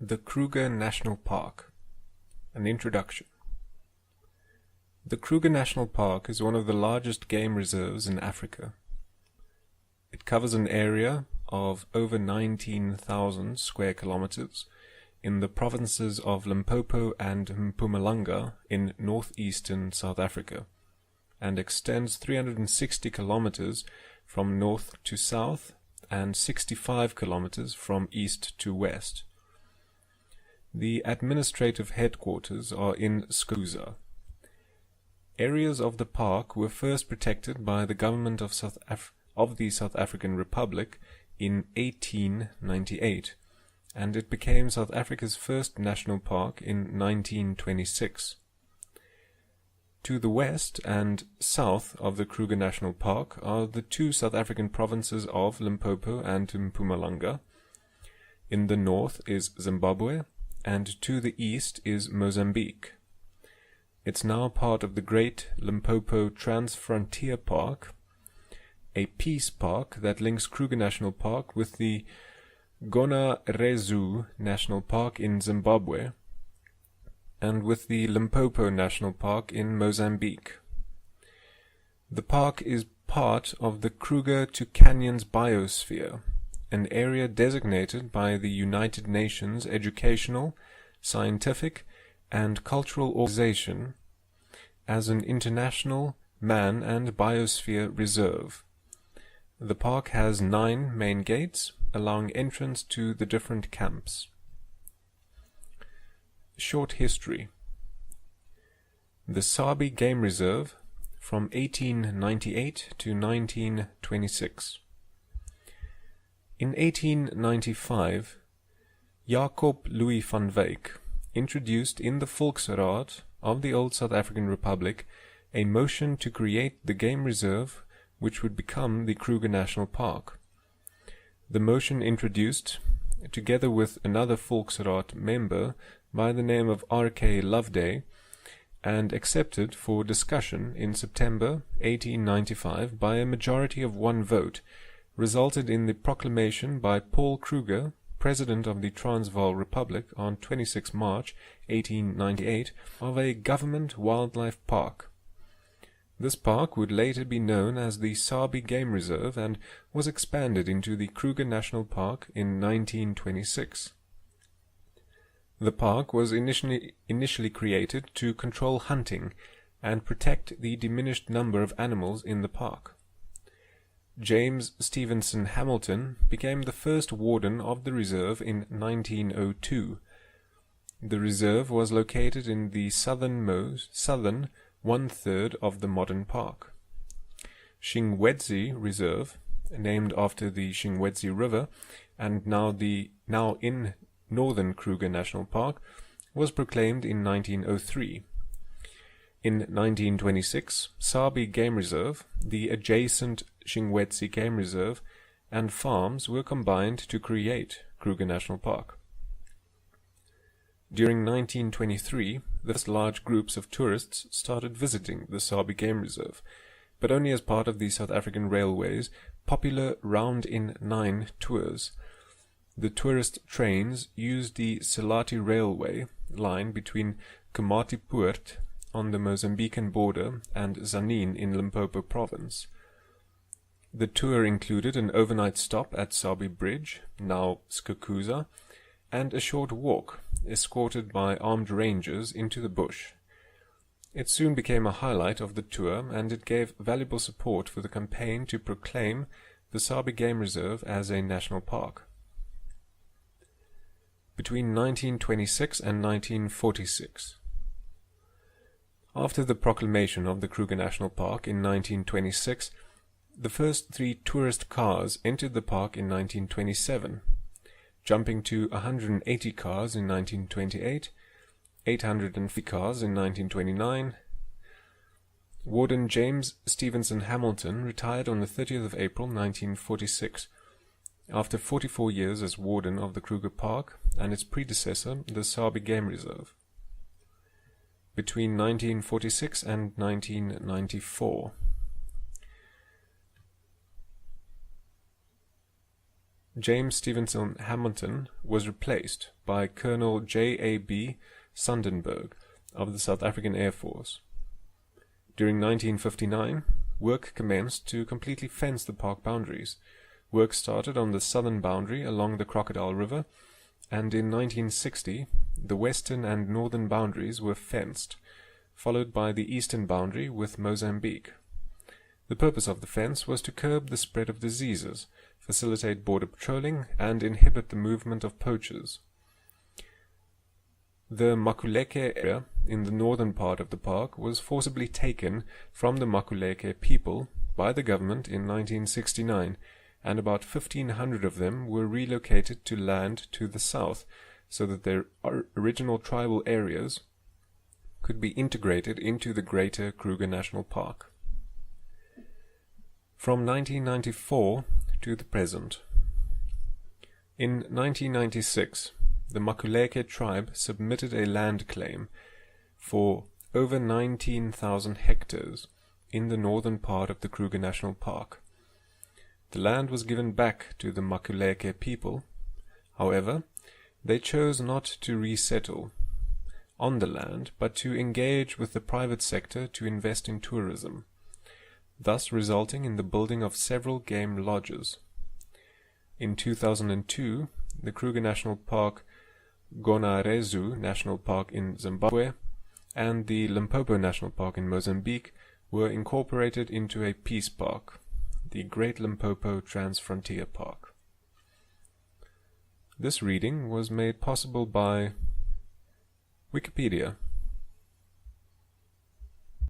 The Kruger National Park. An Introduction. The Kruger National Park is one of the largest game reserves in Africa. It covers an area of over 19,000 square kilometers in the provinces of Limpopo and Mpumalanga in northeastern South Africa, and extends 360 kilometers from north to south and 65 kilometers from east to west. The administrative headquarters are in Kruger. Areas of the park were first protected by the government of the South African Republic in 1898, and it became South Africa's first national park in 1926. To the west and south of the Kruger National Park are the two South African provinces of Limpopo and Mpumalanga. In the north is Zimbabwe, and to the east is Mozambique. It's now part of the Great Limpopo Trans-Frontier Park, a peace park that links Kruger National Park with the Gonarezu National Park in Zimbabwe and with the Limpopo National Park in Mozambique. The park is part of the Kruger to Canyons Biosphere, an area designated by the United Nations Educational, Scientific, and Cultural Organization as an international man and biosphere reserve. The park has 9 main gates, allowing entrance to the different camps. Short history. The Sabi Game Reserve from 1898 to 1926. In 1895, Jacob Louis van Wyk introduced in the Volksraad of the old South African Republic a motion to create the game reserve which would become the Kruger National Park. The motion introduced, together with another Volksraad member by the name of R.K. Loveday, and accepted for discussion in September 1895 by a majority of 1 vote, resulted in the proclamation by Paul Kruger, President of the Transvaal Republic, on 26 March 1898, of a government wildlife park. This park would later be known as the Sabi Game Reserve and was expanded into the Kruger National Park in 1926. The park was initially created to control hunting and protect the diminished number of animals in the park. James Stevenson Hamilton became the first warden of the reserve in 1902. The reserve was located in the southern 1/3 of the modern park. Shingwedzi Reserve, named after the Shingwedzi River and now in northern Kruger National Park, was proclaimed in 1903. In 1926, Sabi Game Reserve, the adjacent Shingwedzi Game Reserve, and farms were combined to create Kruger National Park. During 1923, the first large groups of tourists started visiting the Sabi Game Reserve, but only as part of the South African Railway's popular Round-in-9 tours. The tourist trains used the Selati Railway line between Komatipoort on the Mozambican border and Tzaneen in Limpopo province. The tour included an overnight stop at Sabi Bridge, now Skukuza, and a short walk, escorted by armed rangers into the bush. It soon became a highlight of the tour, and it gave valuable support for the campaign to proclaim the Sabi Game Reserve as a national park. Between 1926 and 1946. After the proclamation of the Kruger National Park in 1926, the first 3 tourist cars entered the park in 1927, jumping to 180 cars in 1928, 850 cars in 1929. Warden James Stevenson Hamilton retired on the 30th of April 1946, after 44 years as warden of the Kruger Park and its predecessor, the Sabi Game Reserve. Between 1946 and 1994. James Stevenson Hamilton was replaced by Colonel J.A.B. Sundenberg of the South African Air Force. During 1959, work commenced to completely fence the park boundaries. Work started on the southern boundary along the Crocodile River, and in 1960, the western and northern boundaries were fenced, followed by the eastern boundary with Mozambique. The purpose of the fence was to curb the spread of diseases, facilitate border patrolling, and inhibit the movement of poachers. The Makuleke area in the northern part of the park was forcibly taken from the Makuleke people by the government in 1969, and about 1,500 of them were relocated to land to the south so that their original tribal areas could be integrated into the greater Kruger National Park. From 1994 to the present. In 1996, the Makuleke tribe submitted a land claim for over 19,000 hectares in the northern part of the Kruger National Park. The land was given back to the Makuleke people. However, they chose not to resettle on the land, but to engage with the private sector to invest in tourism, thus resulting in the building of several game lodges. In 2002, the Kruger National Park, Gonarezu National Park in Zimbabwe, and the Limpopo National Park in Mozambique were incorporated into a peace park, the Great Limpopo Trans-Frontier Park. This reading was made possible by Wikipedia.